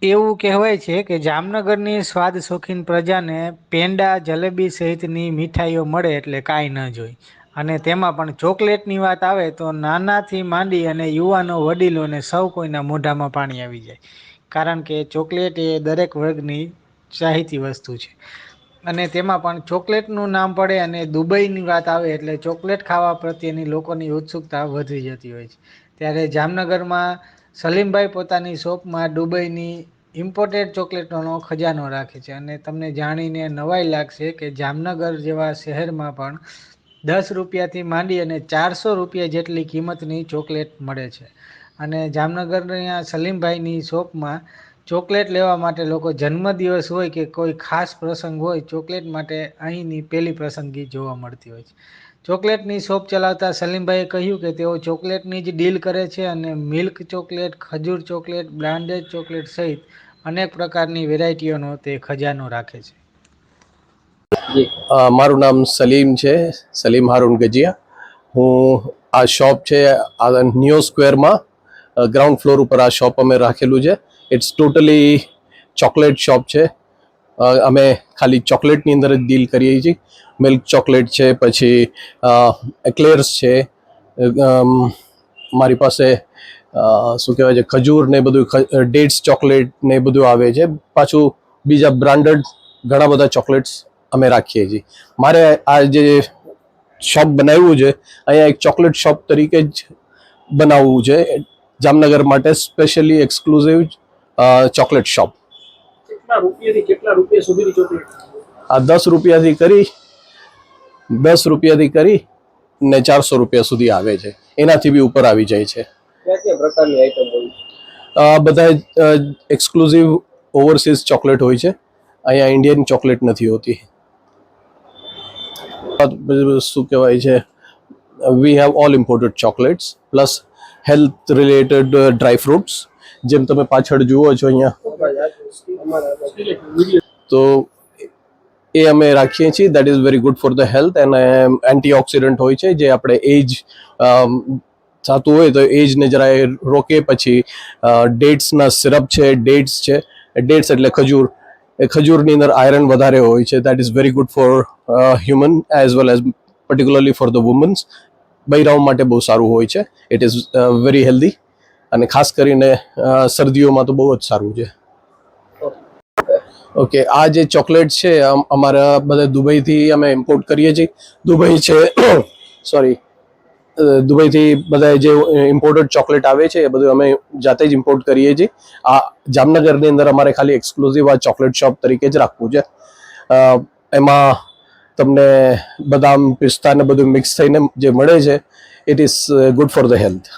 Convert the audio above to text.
એવું કહેવાય છે કે જામનગરની સ્વાદ શોખીન પ્રજાને પેંડા જલેબી સહિતની મીઠાઈઓ મળે એટલે કાંઈ ન જોઈ. અને તેમાં પણ ચોકલેટની વાત આવે તો નાનાથી માંડી અને યુવાનો વડીલોને સૌ કોઈના મોઢામાં પાણી આવી જાય. કારણ કે ચોકલેટ એ દરેક વર્ગની ચાહીતી વસ્તુ છે. અને તેમાં પણ ચોકલેટનું નામ પડે અને દુબઈની વાત આવે એટલે ચોકલેટ ખાવા પ્રત્યેની લોકોની ઉત્સુકતા વધી જતી હોય છે. ત્યારે જામનગરમાં સલીમભાઈ પોતાની શોપમાં દુબઈની ઇમ્પોર્ટેડ ચોકલેટોનો ખજાનો રાખે છે. અને તમને જાણીને નવાઈ લાગશે કે જામનગર જેવા શહેરમાં પણ ₹10થી માંડી અને ₹400 જેટલી કિંમતની ચોકલેટ મળે છે. અને જામનગરના સલીમભાઈની શોપમાં ચોકલેટ લેવા માટે લોકો જન્મદિવસ હોય કે કોઈ ખાસ પ્રસંગ હોય ચોકલેટ માટે અહીંની પહેલી પસંદગી જોવા મળતી હોય છે. ચોકલેટની શોપ ચલાવતા સલીમભાઈએ કહ્યું કે તેઓ ચોકલેટની જ ડીલ કરે છે અને મિલ્ક ચોકલેટ, ખજૂર ચોકલેટ, બ્રાન્ડેડ ચોકલેટ સહિત અનેક પ્રકારની વેરાયટીઓનો તે ખજાનો રાખે છે. મારું નામ સલીમ છે, સલીમ હારૂન ગજિયા. હું આ શોપ છે આ ન્યૂ સ્ક્વેરમાં ગ્રાઉન્ડ ફ્લોર ઉપર આ શોપ અમે રાખેલું છે. ઇટ્સ ટોટલી ચોકલેટ શોપ છે. અમે ખાલી ચોકલેટની અંદર જ ડીલ કરીએ છીએ. મિલ્ક ચોકલેટ છે, પછી એક્લેર્સ છે, મારી પાસે શું કહેવાય છે ખજૂર ને બધું, ડેટ્સ ચોકલેટ ને બધું આવે છે. પાછું બીજા બ્રાન્ડેડ ઘણા બધા ચોકલેટ્સ અમે રાખીએ છીએ. મારે આ જે શોપ બનાવ્યું છે અહીંયા એક ચોકલેટ શોપ તરીકે જ બનાવવું છે, જામનગર માટે સ્પેશિયલી એક્સક્લુઝિવ ચોકલેટ શોપ. કેટલા રૂપિયાથી કેટલા રૂપિયા સુધીની ચોકલેટ? આ ₹10થી કરી ને ₹400 સુધી આવે છે. એનાથી બી ઉપર આવી જાય છે. કયા કયા પ્રકારની આઈટમ હોય? બધા એક્સક્લુઝિવ ઓવરસીઝ ચોકલેટ હોય છે. અહીંયા ઇન્ડિયન ચોકલેટ નથી હોતી. શું કહેવાય છે, we have all imported chocolates plus health related dry fruits. જેમ તમે પાછળ જુઓ છો અહીંયા, તો એ અમે રાખીએ છીએ. That is very good for the health અને એન્ટીઓક્સિડન્ટ હોય છે, જે આપણે એજ થતું હોય તો એજને જરાય રોકે. પછી ડેટ્સના સિરપ છે, ડેટ્સ છે, ડેટ્સ એટલે ખજૂર. એ ખજૂરની અંદર આયરન વધારે હોય છે. That is very good for human as well as particularly for the womans. બૈરાઓ માટે બહુ સારું હોય છે. ઇટ ઇઝ વેરી હેલ્ધી અને ખાસ કરીને શરદીઓમાં તો બહુ જ સારું છે. ઓકે, આ જે ચોકલેટ છે અમારા બધા દુબઈથી અમે ઇમ્પોર્ટ કરીએ છીએ. દુબઈ છે સોરી દુબઈથી બધા જે ઇમ્પોર્ટેડ ચોકલેટ આવે છે એ બધું અમે જાતે જ ઇમ્પોર્ટ કરીએ છીએ. આ જામનગરની અંદર અમારે ખાલી એક્સક્લુઝિવ આ ચોકલેટ શોપ તરીકે જ રાખવું છે. એમાં તમને બદામ, પિસ્તા ને બધું મિક્સ થઈને જે મળે છે, it is good for the health.